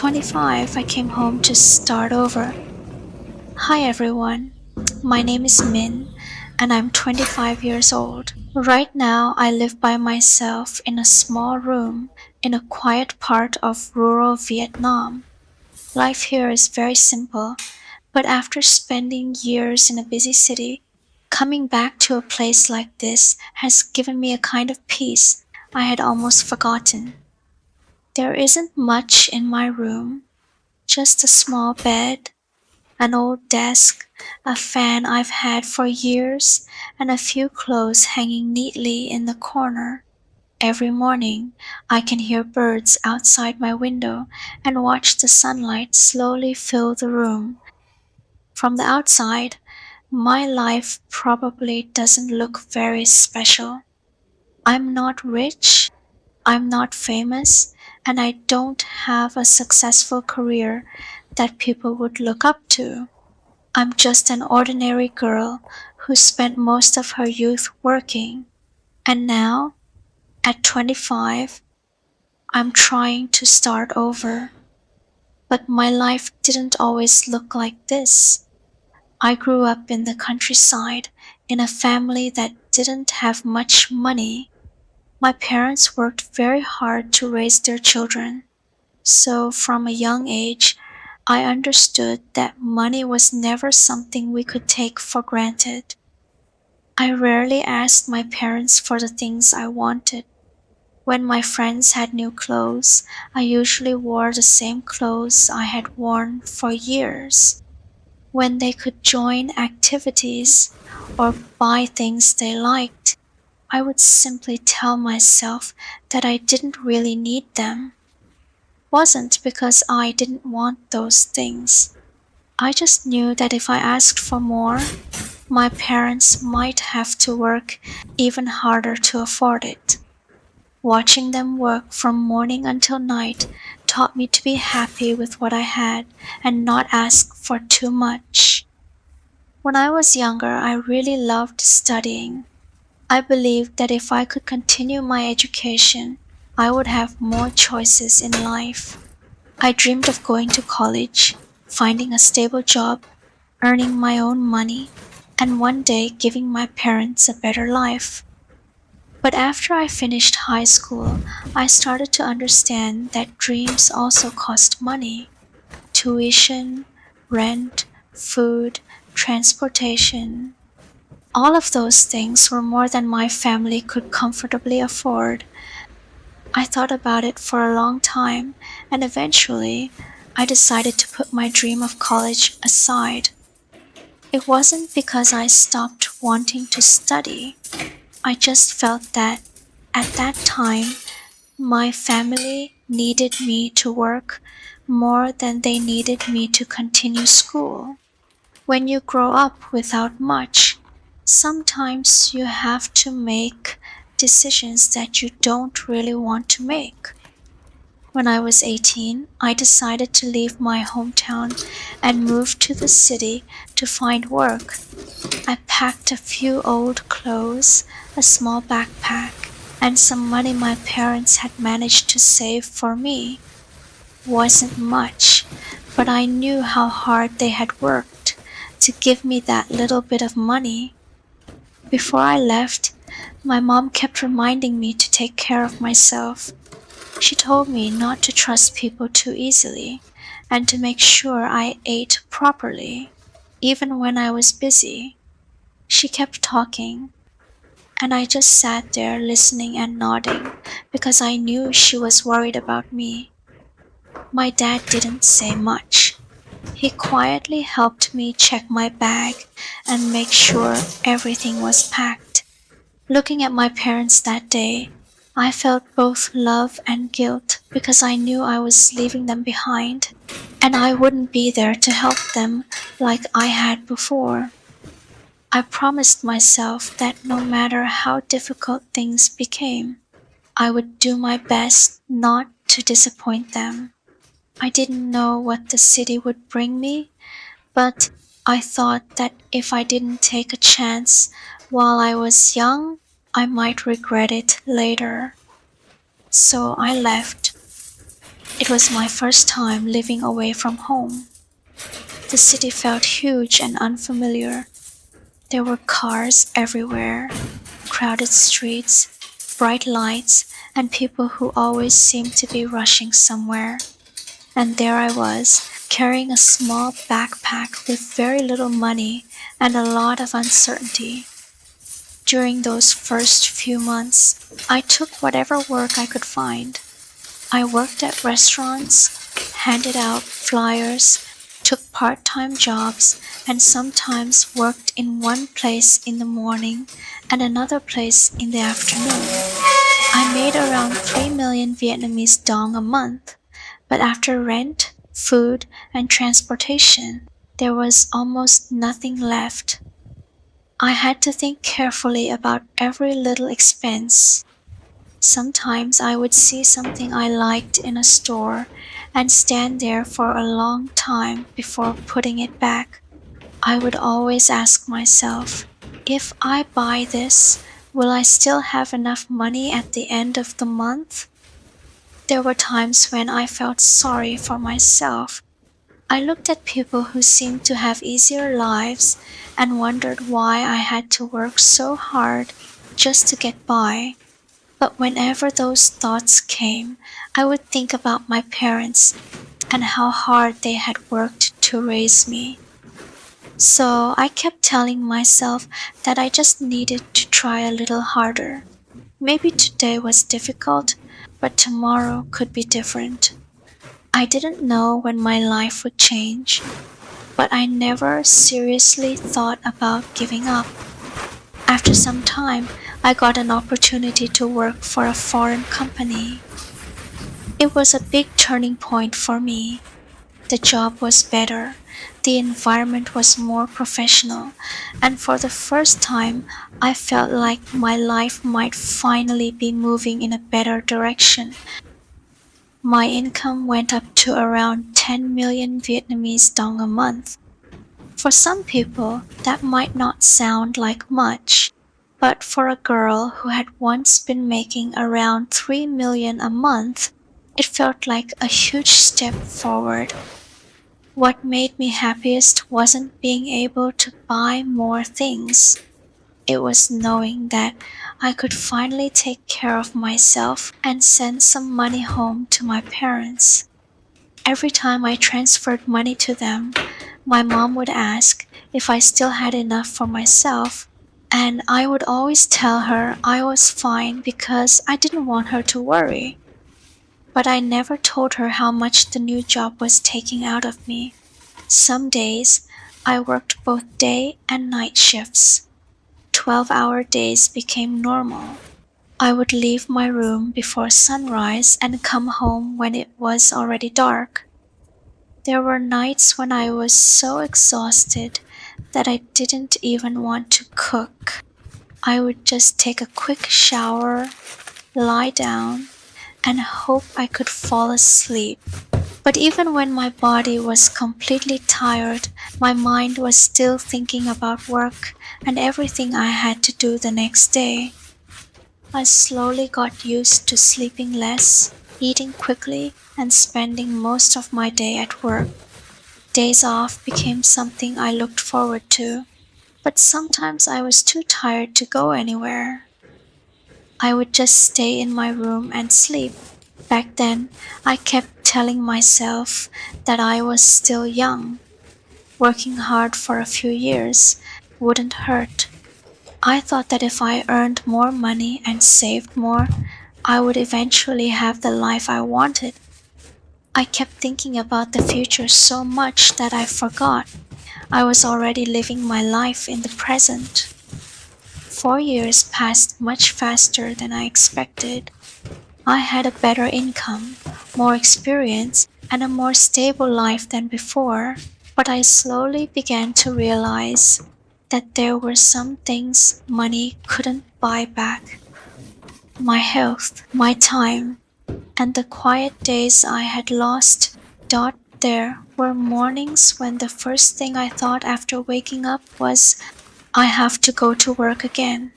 25, I came home to start over. Hi everyone, my name is Min and I'm 25 years old. Right now, I live by myself in a small room in a quiet part of rural Vietnam. Life here is very simple, but after spending years in a busy city, coming back to a place like this has given me a kind of peace I had almost forgotten. There isn't much in my room, just a small bed, an old desk, a fan I've had for years, and a few clothes hanging neatly in the corner. Every morning, I can hear birds outside my window and watch the sunlight slowly fill the room. From the outside, my life probably doesn't look very special. I'm not rich, I'm not famous, and I don't have a successful career that people would look up to. I'm just an ordinary girl who spent most of her youth working, and now, at 25, I'm trying to start over. But my life didn't always look like this. I grew up in the countryside in a family that didn't have much money. My parents worked very hard to raise their children, so from a young age, I understood that money was never something we could take for granted. I rarely asked my parents for the things I wanted. When my friends had new clothes, I usually wore the same clothes I had worn for years. When they could join activities or buy things they liked, I would simply tell myself that I didn't really need them. It wasn't because I didn't want those things. I just knew that if I asked for more, my parents might have to work even harder to afford it. Watching them work from morning until night taught me to be happy with what I had and not ask for too much. When I was younger, I really loved studying. I believed that if I could continue my education, I would have more choices in life. I dreamed of going to college, finding a stable job, earning my own money, and one day giving my parents a better life. But after I finished high school, I started to understand that dreams also cost money. Tuition, rent, food, transportation. All of those things were more than my family could comfortably afford. I thought about it for a long time, and eventually, I decided to put my dream of college aside. It wasn't because I stopped wanting to study. I just felt that at that time, my family needed me to work more than they needed me to continue school. When you grow up without much, sometimes you have to make decisions that you don't really want to make. When I was 18, I decided to leave my hometown and move to the city to find work. I packed a few old clothes, a small backpack, and some money my parents had managed to save for me. Wasn't much, but I knew how hard they had worked to give me that little bit of money. Before I left, my mom kept reminding me to take care of myself. She told me not to trust people too easily and to make sure I ate properly, even when I was busy. She kept talking, and I just sat there listening and nodding because I knew she was worried about me. My dad didn't say much. He quietly helped me check my bag and make sure everything was packed. Looking at my parents that day, I felt both love and guilt because I knew I was leaving them behind and I wouldn't be there to help them like I had before. I promised myself that no matter how difficult things became, I would do my best not to disappoint them. I didn't know what the city would bring me, but I thought that if I didn't take a chance while I was young, I might regret it later. So I left. It was my first time living away from home. The city felt huge and unfamiliar. There were cars everywhere, crowded streets, bright lights, and people who always seemed to be rushing somewhere. And there I was, carrying a small backpack with very little money and a lot of uncertainty. During those first few months, I took whatever work I could find. I worked at restaurants, handed out flyers, took part-time jobs, and sometimes worked in one place in the morning and another place in the afternoon. I made around 3 million Vietnamese dong a month, but after rent, food, and transportation, there was almost nothing left. I had to think carefully about every little expense. Sometimes I would see something I liked in a store and stand there for a long time before putting it back. I would always ask myself, if I buy this, will I still have enough money at the end of the month? There were times when I felt sorry for myself. I looked at people who seemed to have easier lives and wondered why I had to work so hard just to get by. But whenever those thoughts came, I would think about my parents and how hard they had worked to raise me. So I kept telling myself that I just needed to try a little harder. Maybe today was difficult, but tomorrow could be different. I didn't know when my life would change, but I never seriously thought about giving up. After some time, I got an opportunity to work for a foreign company. It was a big turning point for me. The job was better, the environment was more professional, and for the first time, I felt like my life might finally be moving in a better direction. My income went up to around 10 million Vietnamese dong a month. For some people, that might not sound like much, but for a girl who had once been making around 3 million a month, it felt like a huge step forward. What made me happiest wasn't being able to buy more things. It was knowing that I could finally take care of myself and send some money home to my parents. Every time I transferred money to them, my mom would ask if I still had enough for myself, and I would always tell her I was fine because I didn't want her to worry. But I never told her how much the new job was taking out of me. Some days, I worked both day and night shifts. 12-hour days became normal. I would leave my room before sunrise and come home when it was already dark. There were nights when I was so exhausted that I didn't even want to cook. I would just take a quick shower, lie down, and hope I could fall asleep. But even when my body was completely tired, my mind was still thinking about work and everything I had to do the next day. I slowly got used to sleeping less, eating quickly, and spending most of my day at work. Days off became something I looked forward to, but sometimes I was too tired to go anywhere. I would just stay in my room and sleep. Back then, I kept telling myself that I was still young. Working hard for a few years wouldn't hurt. I thought that if I earned more money and saved more, I would eventually have the life I wanted. I kept thinking about the future so much that I forgot I was already living my life in the present. 4 years passed much faster than I expected. I had a better income, more experience, and a more stable life than before, but I slowly began to realize that there were some things money couldn't buy back. My health, my time, and the quiet days I had lost. There were mornings when the first thing I thought after waking up was, I have to go to work again.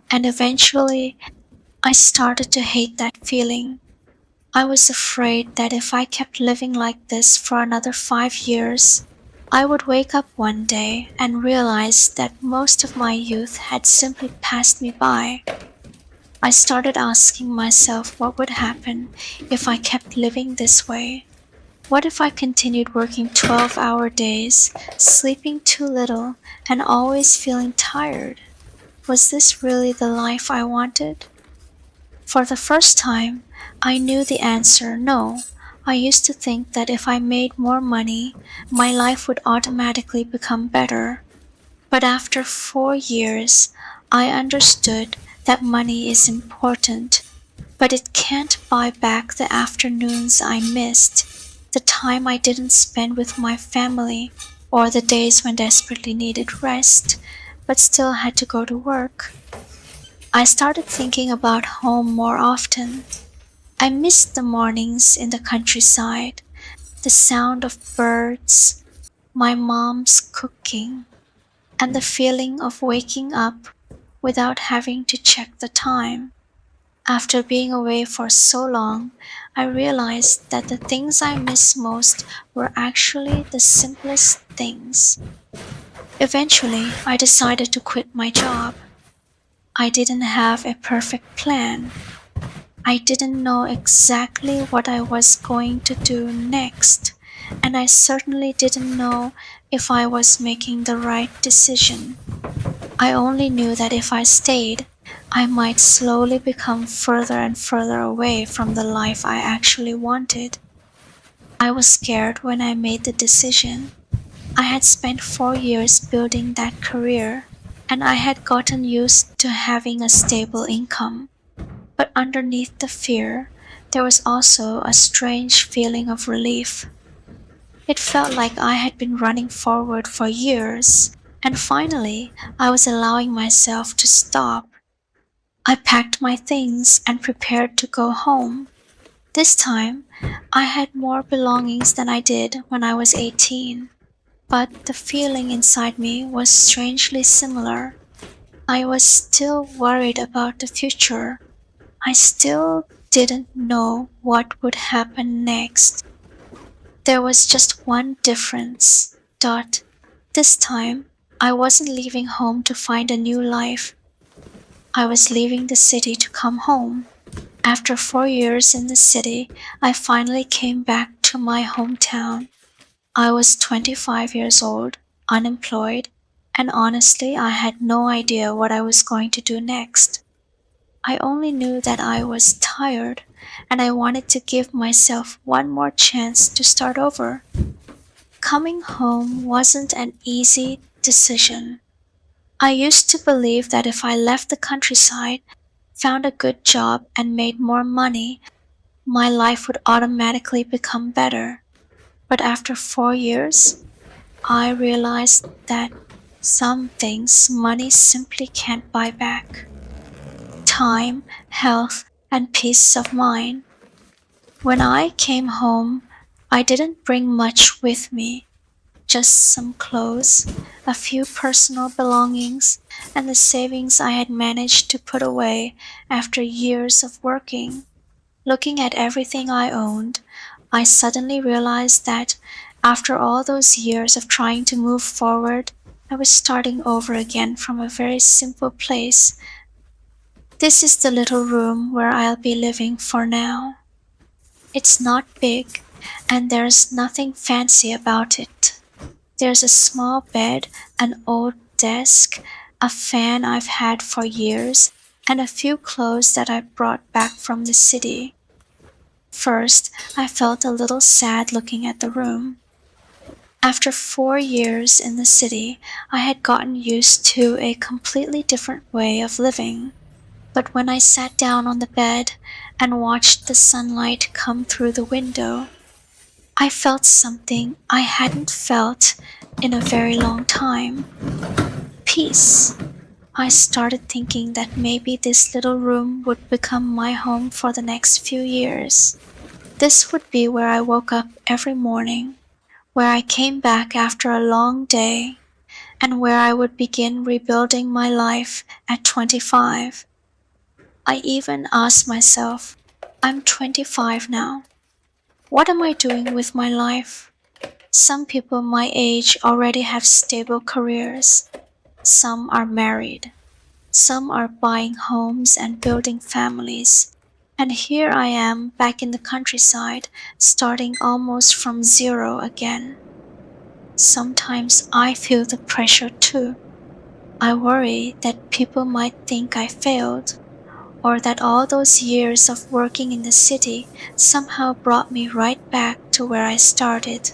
And eventually, I started to hate that feeling. I was afraid that if I kept living like this for another 5 years, I would wake up one day and realize that most of my youth had simply passed me by. I started asking myself what would happen if I kept living this way. What if I continued working 12-hour days, sleeping too little, and always feeling tired? Was this really the life I wanted? For the first time, I knew the answer no. I used to think that if I made more money, my life would automatically become better. But after 4 years, I understood that money is important, but it can't buy back the afternoons I missed, the time I didn't spend with my family, or the days when desperately needed rest, but still had to go to work. I started thinking about home more often. I missed the mornings in the countryside, the sound of birds, my mom's cooking, and the feeling of waking up without having to check the time. After being away for so long, I realized that the things I miss most were actually the simplest things. Eventually, I decided to quit my job. I didn't have a perfect plan. I didn't know exactly what I was going to do next, and I certainly didn't know if I was making the right decision. I only knew that if I stayed, I might slowly become further and further away from the life I actually wanted. I was scared when I made the decision. I had spent 4 years building that career, and I had gotten used to having a stable income. But underneath the fear, there was also a strange feeling of relief. It felt like I had been running forward for years, and finally I was allowing myself to stop. I packed my things and prepared to go home. This time, I had more belongings than I did when I was 18, but the feeling inside me was strangely similar. I was still worried about the future. I still didn't know what would happen next. There was just one difference. Dot. This time, I wasn't leaving home to find a new life. I was leaving the city to come home. After 4 years in the city, I finally came back to my hometown. I was 25 years old, unemployed, and honestly, I had no idea what I was going to do next. I only knew that I was tired, and I wanted to give myself one more chance to start over. Coming home wasn't an easy decision. I used to believe that if I left the countryside, found a good job, and made more money, my life would automatically become better. But after 4 years, I realized that some things money simply can't buy back: time, health, and peace of mind. When I came home, I didn't bring much with me, just some clothes, a few personal belongings, and the savings I had managed to put away after years of working. Looking at everything I owned, I suddenly realized that after all those years of trying to move forward, I was starting over again from a very simple place. This is the little room where I'll be living for now. It's not big, and there's nothing fancy about it. There's a small bed, an old desk, a fan I've had for years, and a few clothes that I brought back from the city. First, I felt a little sad looking at the room. After 4 years in the city, I had gotten used to a completely different way of living. But when I sat down on the bed and watched the sunlight come through the window, I felt something I hadn't felt in a very long time: peace. I started thinking that maybe this little room would become my home for the next few years. This would be where I woke up every morning, where I came back after a long day, and where I would begin rebuilding my life at 25. I even asked myself, I'm 25 now. What am I doing with my life? Some people my age already have stable careers. Some are married. Some are buying homes and building families. And here I am back in the countryside, starting almost from zero again. Sometimes I feel the pressure too. I worry that people might think I failed, or that all those years of working in the city somehow brought me right back to where I started.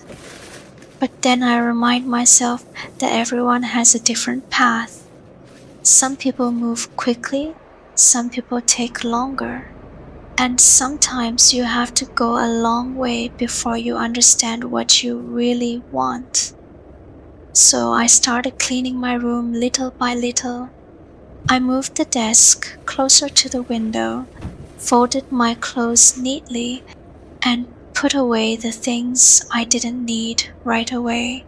But then I remind myself that everyone has a different path. Some people move quickly, some people take longer, and sometimes you have to go a long way before you understand what you really want. So I started cleaning my room little by little. I moved the desk closer to the window, folded my clothes neatly, and put away the things I didn't need right away.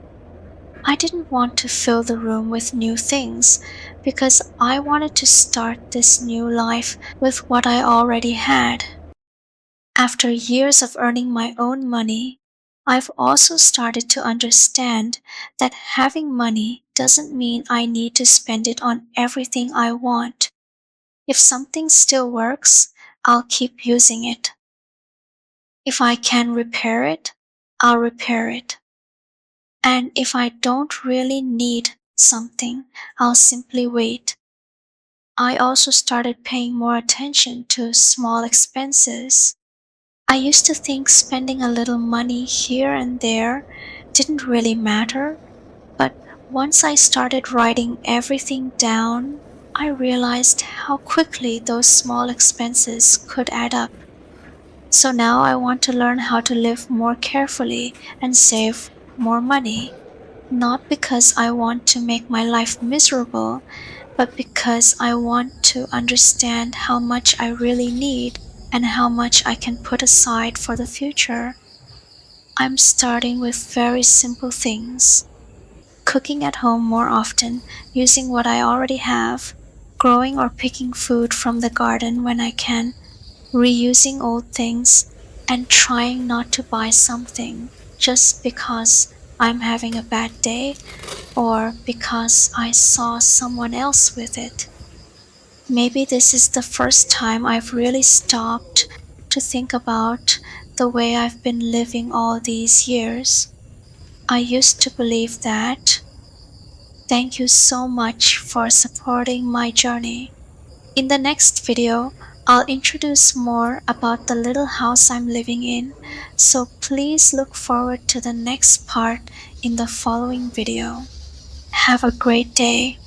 I didn't want to fill the room with new things because I wanted to start this new life with what I already had. After years of earning my own money, I've also started to understand that having money doesn't mean I need to spend it on everything I want. If something still works, I'll keep using it. If I can repair it, I'll repair it. And if I don't really need something, I'll simply wait. I also started paying more attention to small expenses. I used to think spending a little money here and there didn't really matter, but once I started writing everything down, I realized how quickly those small expenses could add up. So now I want to learn how to live more carefully and save more money, not because I want to make my life miserable, but because I want to understand how much I really need and how much I can put aside for the future. I'm starting with very simple things: cooking at home more often, using what I already have, growing or picking food from the garden when I can, reusing old things, and trying not to buy something just because I'm having a bad day or because I saw someone else with it. Maybe this is the first time I've really stopped to think about the way I've been living all these years. I used to believe that. Thank you so much for supporting my journey. In the next video, I'll introduce more about the little house I'm living in, so please look forward to the next part in the following video. Have a great day.